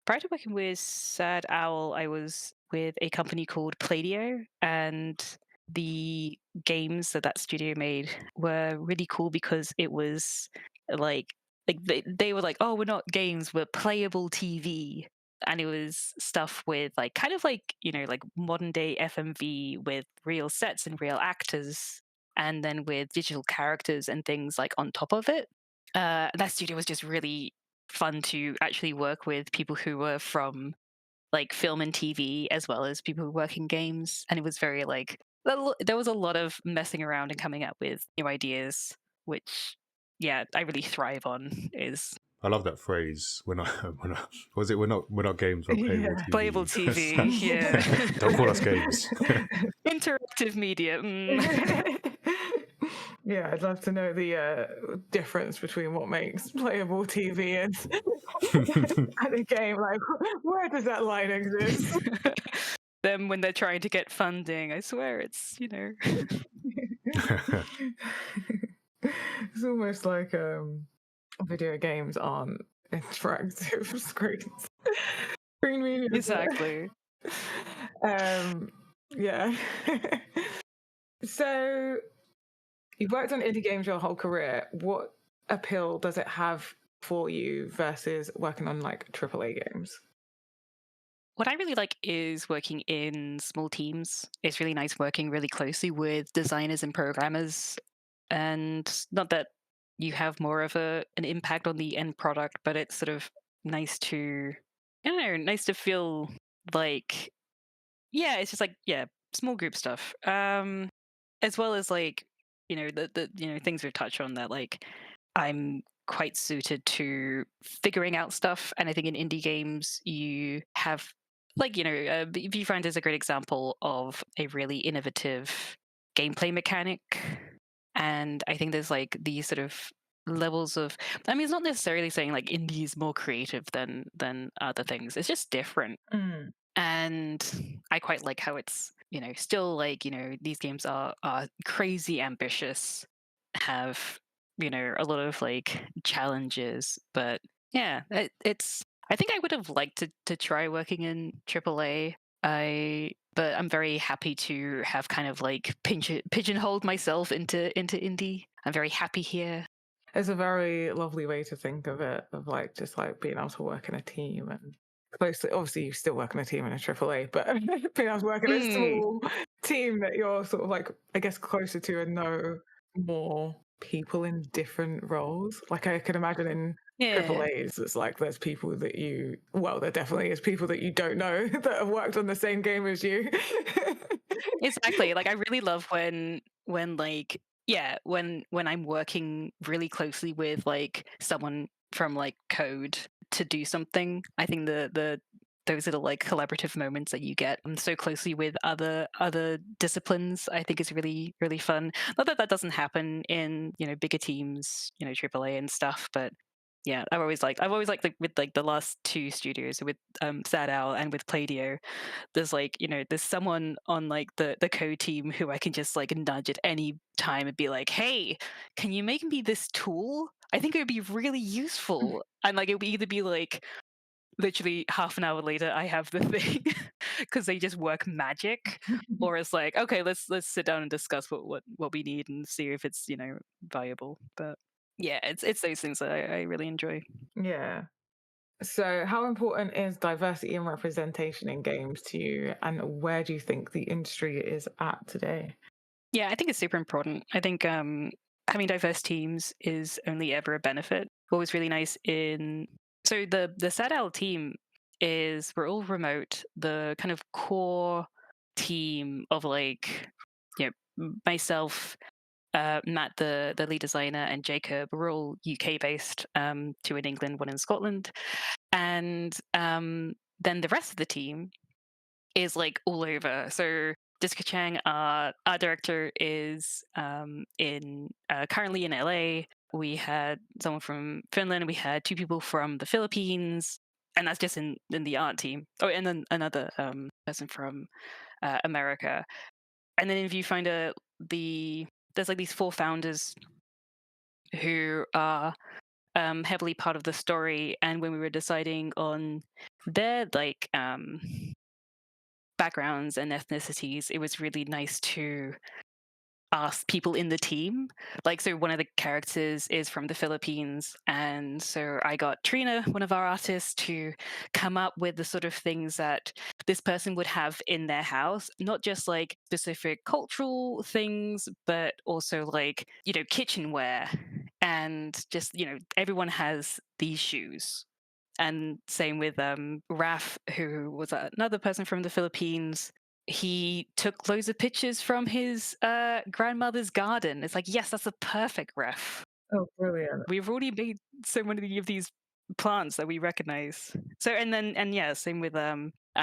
prior to working with Sad Owl, I was with a company called Pladio, and the games that studio made were really cool because it was like they were like, oh, we're not games, we're playable TV. And it was stuff with like kind of like like modern day FMV with real sets and real actors, and then with digital characters and things like on top of it. That studio was just really fun to actually work with people who were from like film and TV as well as people who work in games, and it was very like there was a lot of messing around and coming up with new ideas, which I really thrive on. Is I love that phrase. We're not games, we're playable TV. playable TV. Yeah. Don't call us games. Interactive media. Yeah, I'd love to know the difference between what makes playable TV and a game. Like, where does that line exist? Them when they're trying to get funding, I swear it's It's almost like video games aren't interactive screens. Screen media. Exactly. Yeah. So you've worked on indie games your whole career. What appeal does it have for you versus working on like AAA games? what I really like is working in small teams. It's really nice working really closely with designers and programmers. And not that you have more of an impact on the end product, but it's sort of nice to, I don't know, nice to feel like, yeah, it's just like, yeah, small group stuff. As well as like, the things we've touched on, that like I'm quite suited to figuring out stuff. And I think in indie games you have like, Viewfinder is a great example of a really innovative gameplay mechanic. And I think there's like these sort of levels of, I mean, it's not necessarily saying like indie is more creative than other things. It's just different. Mm. And I quite like how it's, still like, these games are crazy ambitious, have, a lot of like challenges, but yeah, it's, I think I would have liked to try working in AAA. But I'm very happy to have kind of like pigeonholed myself into indie. I'm very happy here. It's a very lovely way to think of it, of like just like being able to work in a team and closely. Obviously, you still work in a team in a AAA, but being able to work in a small team that you're sort of like, I guess, closer to and know more people in different roles. Like I could imagine in AAAs, it's like there's people that there definitely is people that you don't know that have worked on the same game as you. Exactly. Like I really love when like, yeah, when I'm working really closely with like someone from like code to do something. I think the those little like collaborative moments that you get so closely with other disciplines, I think is really, really fun. Not that doesn't happen in, bigger teams, AAA and stuff, but yeah, I've always liked with like the last two studios, with Sad Owl and with Playdio, there's like, there's someone on like the code team who I can just like nudge at any time and be like, hey, can you make me this tool? I think it would be really useful. And like it would either be like literally half an hour later I have the thing because they just work magic, or it's like, okay, let's sit down and discuss what we need and see if it's viable. But yeah, it's those things that I really enjoy. Yeah. So, how important is diversity and representation in games to you, and where do you think the industry is at today? Yeah, I think it's super important. I think having diverse teams is only ever a benefit. What was really nice so the Sad Owl team is, we're all remote. The kind of core team of like, myself, Matt, the lead designer, and Jacob, we're all UK based, two in England, one in Scotland. And then the rest of the team is like all over. So Jessica Chang, our director, is currently in LA. We had someone from Finland. We had two people from the Philippines, and that's just in the art team. Oh, and then another person from America. And then in Viewfinder, there's like these four founders who are heavily part of the story. And when we were deciding on their like backgrounds and ethnicities, it was really nice to ask people in the team. Like, so one of the characters is from the Philippines, and so I got Trina, one of our artists, to come up with the sort of things that this person would have in their house, not just like specific cultural things, but also like, kitchenware, and just, everyone has these shoes. And same with Raf, who was another person from the Philippines. He took loads of pictures from his grandmother's garden. It's like, yes, that's a perfect ref. Oh, brilliant. We've already made so many of these plants that we recognize. So, and yeah, same with our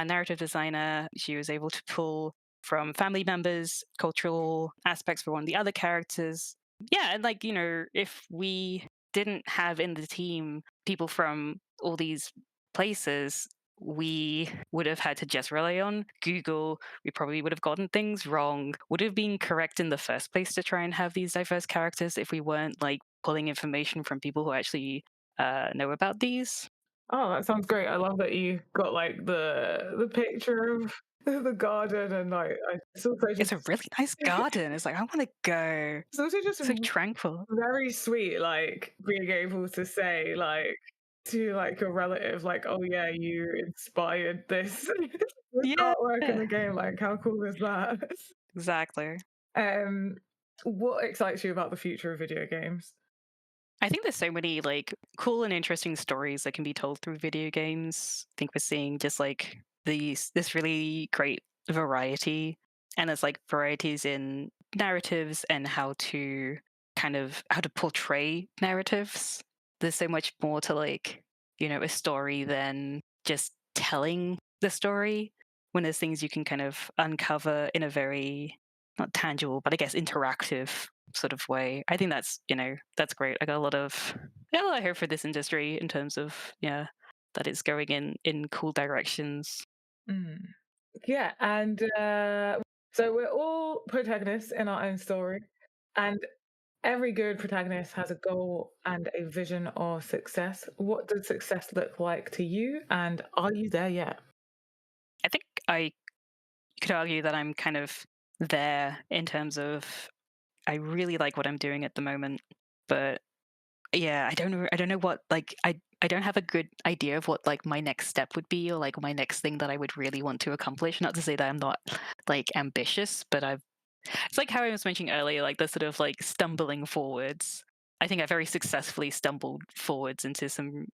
narrative designer. She was able to pull from family members, cultural aspects for one of the other characters. Yeah, and like, if we didn't have in the team people from all these places, we would have had to just rely on Google. We probably would have gotten things wrong, would have been correct in the first place to try and have these diverse characters if we weren't like pulling information from people who actually know about these. Oh, that sounds great. I love that you got like the picture of the garden, and like it's also It's just a really nice garden. It's like, I want to go. it's also just So tranquil. very sweet, like being able to say like to like your relative, like, oh yeah, you inspired this Yeah, artwork in the game. Like, how cool is that? exactly. What excites you about the future of video games? I think there's so many like cool and interesting stories that can be told through video games. I think we're seeing just like this really great variety, and there's like varieties in narratives and how to portray narratives. There's so much more to like, a story than just telling the story. When there's things you can kind of uncover in a very not tangible, but I guess interactive sort of way. I think that's great. I got a lot of hope for this industry in terms of that it's going in cool directions. Mm. Yeah, and so we're all protagonists in our own story, and every good protagonist has a goal and a vision of success. What does success look like to you, and are you there yet? I think I could argue that I'm kind of there in terms of I really like what I'm doing at the moment, but yeah, I don't know what like I don't have a good idea of what like my next step would be, or like my next thing that I would really want to accomplish. Not to say that I'm not like ambitious, but it's like how I was mentioning earlier, like the sort of like stumbling forwards. I think I very successfully stumbled forwards into some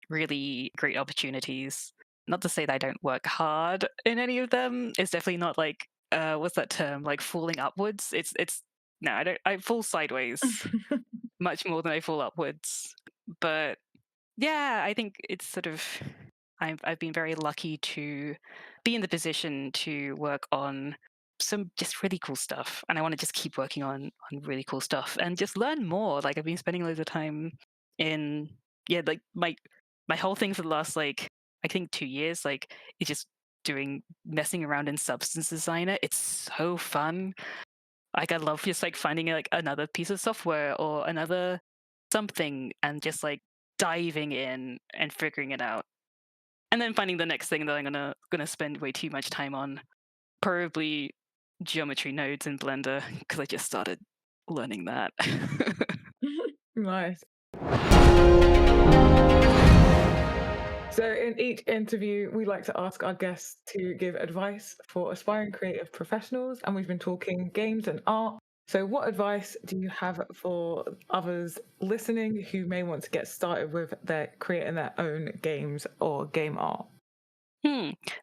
really great opportunities. Not to say that I don't work hard in any of them. It's definitely not like what's that term? Like falling upwards. It's no, I don't. I fall sideways much more than I fall upwards. But yeah, I think it's sort of I've been very lucky to be in the position to work on some just really cool stuff, and I want to just keep working on really cool stuff and just learn more. Like I've been spending loads of time in like my whole thing for the last like I think 2 years like is just doing messing around in Substance Designer. It's so fun. Like I love just like finding like another piece of software or another something and just like diving in and figuring it out. And then finding the next thing that I'm gonna spend way too much time on. Probably geometry nodes in Blender, because I just started learning that. Nice. So, in each interview, we like to ask our guests to give advice for aspiring creative professionals, and we've been talking games and art. So, what advice do you have for others listening who may want to get started with creating their own games or game art?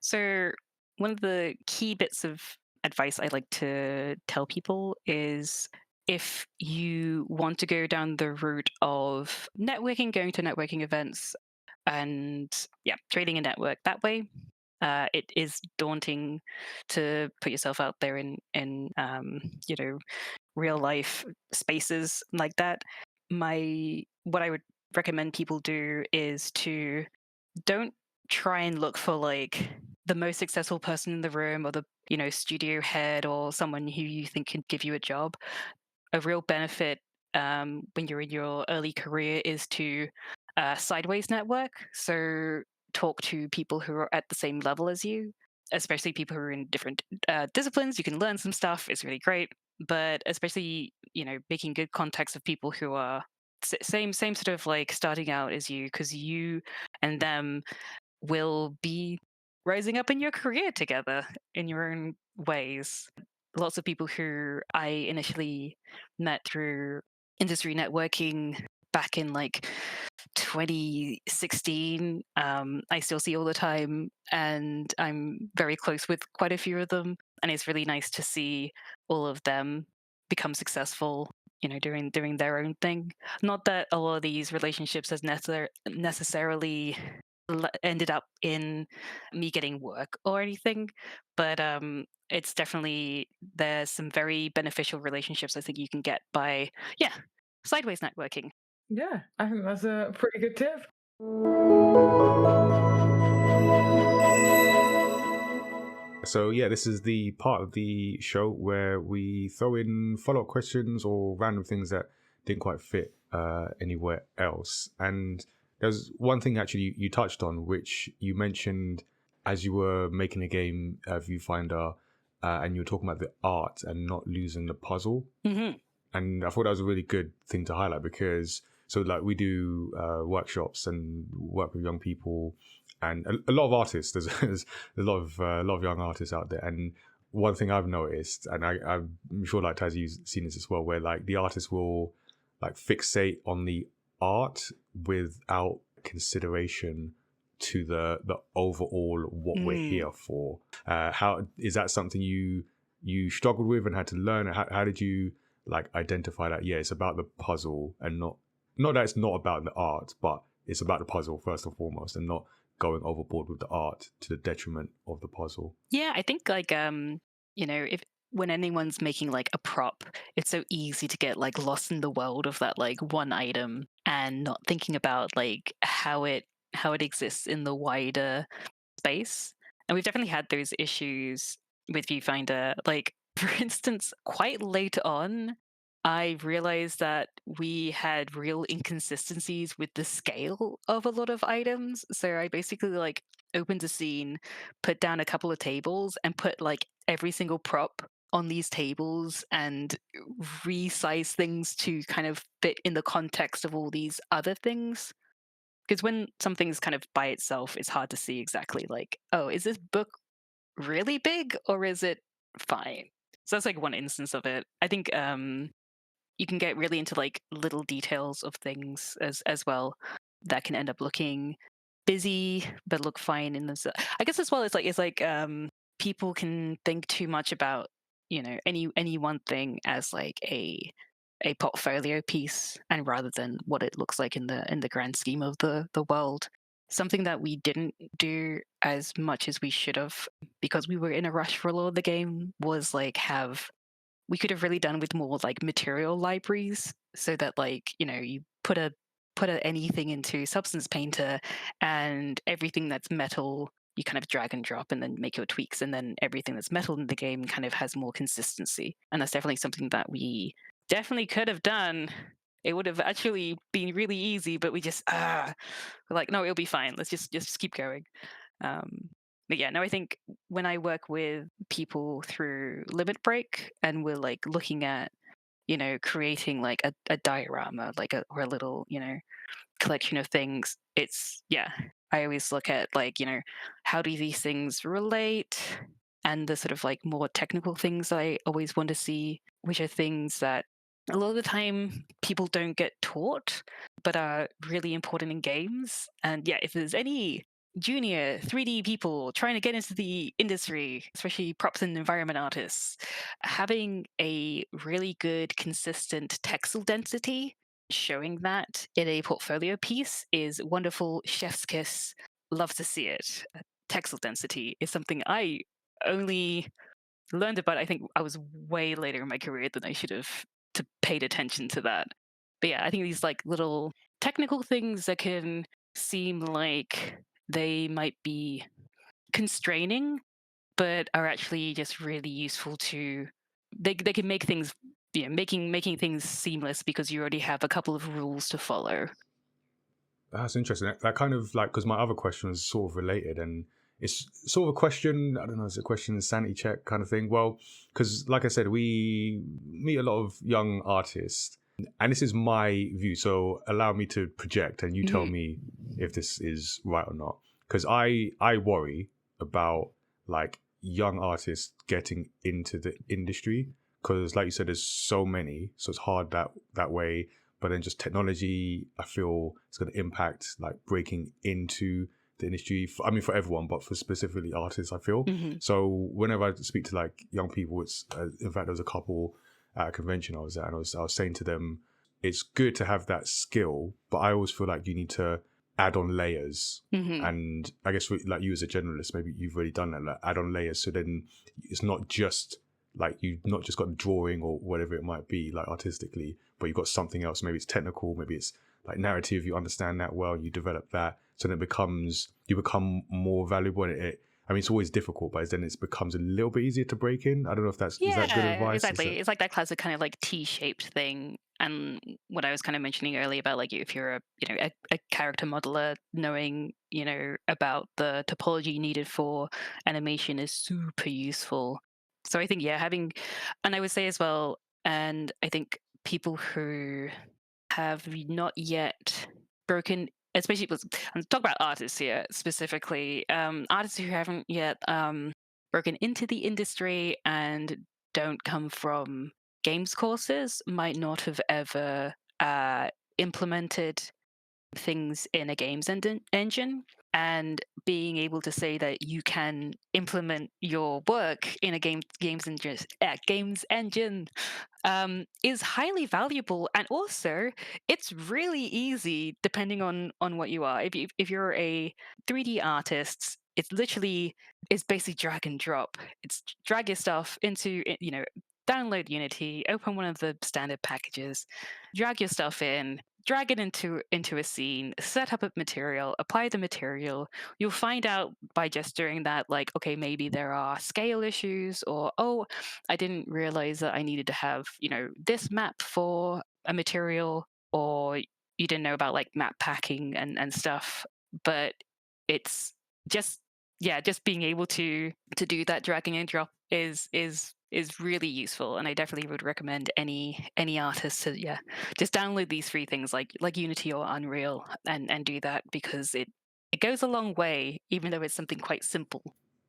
So, one of the key bits of advice I like to tell people is if you want to go down the route of networking, going to networking events, and trading a network that way. It is daunting to put yourself out there in real life spaces like that. What I would recommend people do is to don't try and look for like the most successful person in the room or the studio head or someone who you think can give you a job. A real benefit when you're in your early career is to sideways network. So talk to people who are at the same level as you, especially people who are in different disciplines. You can learn some stuff. It's really great. But especially, making good contacts with people who are same sort of like starting out as you, because you and them will be rising up in your career together in your own ways. Lots of people who I initially met through industry networking back in like 2016, I still see all the time, and I'm very close with quite a few of them. And it's really nice to see all of them become successful, doing their own thing. Not that a lot of these relationships has necessarily ended up in me getting work or anything, but it's definitely there's some very beneficial relationships I think you can get by sideways networking. Yeah, I think that's a pretty good tip. So yeah, this is the part of the show where we throw in follow-up questions or random things that didn't quite fit anywhere else. And there's one thing actually you touched on, which you mentioned as you were making a game, Viewfinder, and you were talking about the art and not losing the puzzle. Mm-hmm. And I thought that was a really good thing to highlight because So like we do workshops and work with young people and a lot of artists. There's a lot of young artists out there. And one thing I've noticed, and I'm sure like Tazziii, you've seen this as well, where like the artists will like fixate on the art without consideration to the overall what we're here for. How is that something you struggled with and had to learn? How did you like identify that? Yeah, it's about the puzzle and not that it's not about the art, but it's about the puzzle first and foremost, and not going overboard with the art to the detriment of the puzzle. Yeah, I think like if when anyone's making like a prop, it's so easy to get like lost in the world of that like one item and not thinking about like how it exists in the wider space. And we've definitely had those issues with Viewfinder. Like, for instance, quite late on, I realized that we had real inconsistencies with the scale of a lot of items. So I basically like opened a scene, put down a couple of tables, and put like every single prop on these tables and resize things to kind of fit in the context of all these other things. Because when something's kind of by itself, it's hard to see exactly like, oh, is this book really big or is it fine? So that's like one instance of it. I think you can get really into like little details of things as well that can end up looking busy but look fine in themselves. I guess as well it's like people can think too much about any one thing as like a portfolio piece, and rather than what it looks like in the grand scheme of the world. Something that we didn't do as much as we should have because we were in a rush for a lot of the game was like we could have really done with more like material libraries, so that like you put a anything into Substance Painter and everything that's metal you kind of drag and drop and then make your tweaks, and then everything that's metal in the game kind of has more consistency. And that's definitely something that we definitely could have done. It would have actually been really easy, but we just we're like, no, it'll be fine. Let's just keep going. But yeah, no, I think when I work with people through Limit Break and we're like looking at, creating like a diorama, like or a little, collection of things, I always look at like, how do these things relate? And the sort of like more technical things I always want to see, which are things that a lot of the time people don't get taught, but are really important in games. And yeah, if there's any junior 3D people trying to get into the industry, especially props and environment artists, having a really good, consistent texel density, showing that in a portfolio piece is wonderful. Chef's kiss. Love to see it. Texel density is something I only learned about. I think I was way later in my career than I should have to paid attention to that. But yeah, I think these like little technical things that can seem like they might be constraining, but are actually just really useful to. They can make things, making things seamless because you already have a couple of rules to follow. That's interesting. That kind of like, because my other question was sort of related, and it's sort of a question, I don't know, it's a question, sanity check kind of thing. Well, because like I said, we meet a lot of young artists, and this is my view, so allow me to project and you tell me if this is right or not. Because I worry about like young artists getting into the industry, because like you said, there's so many, so it's hard that way. But then just technology, I feel it's going to impact like breaking into the industry. For everyone, but for specifically artists, I feel. So whenever I speak to like young people, it's in fact there was a couple at a convention I was at, and I was saying to them, it's good to have that skill, but I always feel like you need to add on layers. And I guess like you as a generalist, maybe you've already done that, like add on layers. So then it's not just like you've not just got drawing or whatever it might be, like artistically, but you've got something else. Maybe it's technical, maybe it's like narrative. You understand that well, you develop that, so then you become more valuable. And it's always difficult, but then it becomes a little bit easier to break in. I don't know if is that good advice? Exactly. It's like that classic kind of like T-shaped thing. And what I was kind of mentioning earlier about like if you're a character modeler, knowing about the topology needed for animation is super useful. So I think and I would say as well, and I think people who have not yet broken, especially I'm talking about artists here specifically, artists who haven't yet broken into the industry and don't come from games courses might not have ever implemented things in a games engine, and being able to say that you can implement your work in a games engine is highly valuable. And also it's really easy depending on what you are. If you're a 3D artist, it's basically drag and drop. It's drag your stuff into, download Unity, open one of the standard packages, drag your stuff in, drag it into a scene, set up a material, apply the material. You'll find out by just doing that, like, okay, maybe there are scale issues, or, oh, I didn't realize that I needed to have, this map for a material, or you didn't know about like map packing and stuff. But it's just being able to do that dragging and drop is really useful, and I definitely would recommend any artist to just download these three things like Unity or Unreal and do that, because it goes a long way, even though it's something quite simple.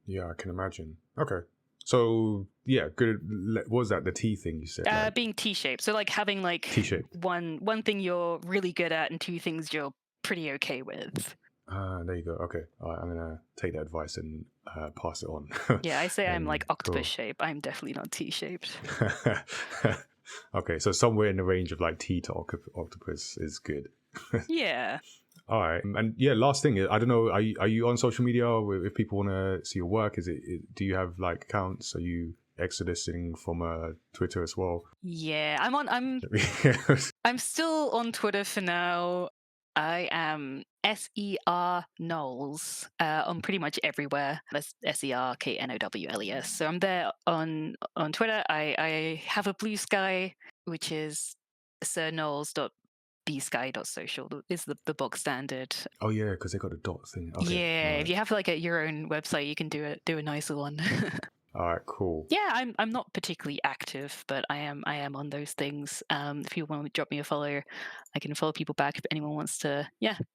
Yeah, I can imagine. Okay. So yeah, good. What was that, the T thing you said? Being T-shaped. So like having like T-shaped. one thing you're really good at and two things you're pretty okay with. There you go. Okay. All right, I'm gonna take that advice and pass it on. Yeah, I say I'm like octopus cool. shape. I'm definitely not T-shaped. Okay, so somewhere in the range of like T to octopus is good. Yeah. All right, and yeah, last thing, I don't know, are you on social media? If people want to see your work, do you have like accounts? Are you exodusing from Twitter as well? Yeah, I'm still on Twitter for now. I am SER Knowles on pretty much everywhere. That's SERKNOWLES. So I'm there on Twitter. I have a Blue Sky, which is sirknowles.bsky.social is the bog standard. Oh yeah, because they got a dot thing. Okay, yeah, right. If you have like your own website, you can do a nicer one. All right, cool. Yeah, I'm not particularly active, but I am on those things. If you want to drop me a follow, I can follow people back. If anyone wants to,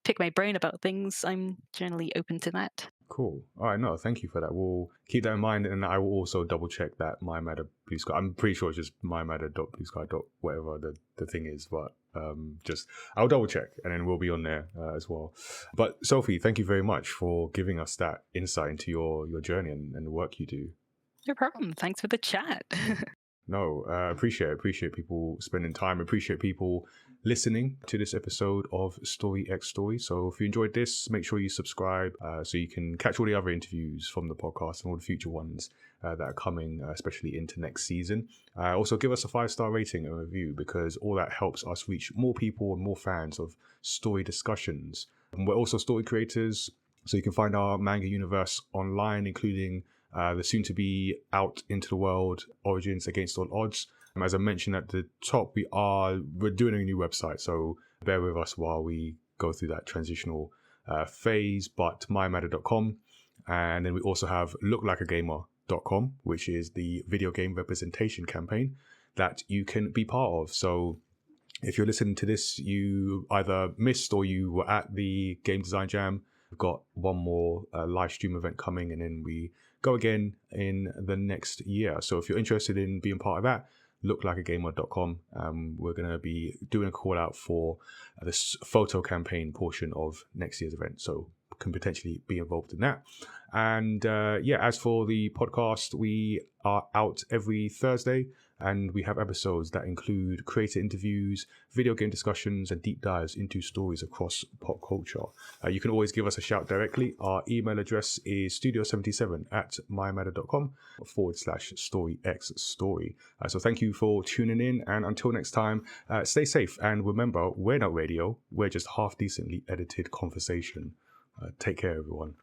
pick my brain about things, I'm generally open to that. Cool. All right, no, thank you for that. We'll keep that in mind, and I will also double check that MyMatter Blue Sky. I'm pretty sure it's just mymatter.bluesky. Whatever the thing is, but I'll double check, and then we'll be on there as well. But Sophie, thank you very much for giving us that insight into your journey and the work you do. No problem. Thanks for the chat. No, appreciate people spending time. Appreciate people listening to this episode of Story X Story. So if you enjoyed this, make sure you subscribe so you can catch all the other interviews from the podcast and all the future ones that are coming, especially into next season. Also, give us a 5-star rating and review, because all that helps us reach more people and more fans of story discussions. And we're also story creators, so you can find our manga universe online, including the soon-to-be out into the world Origins Against All Odds. As I mentioned at the top, we're doing a new website, so bear with us while we go through that transitional phase. But mymatter.com, and then we also have looklikeagamer.com, which is the video game representation campaign that you can be part of. So if you're listening to this, you either missed or you were at the Game Design Jam. We've got one more live stream event coming, and then we go again in the next year. So if you're interested in being part of that, looklikeagamer.com. We're going to be doing a call out for this photo campaign portion of next year's event, so can potentially be involved in that. And as for the podcast, we are out every Thursday, and we have episodes that include creator interviews, video game discussions, and deep dives into stories across pop culture. You can always give us a shout directly. Our email address is studio77@mymatter.com/storyxstory. So thank you for tuning in, and until next time, stay safe, and remember, we're not radio, we're just half decently edited conversation. Take care, everyone.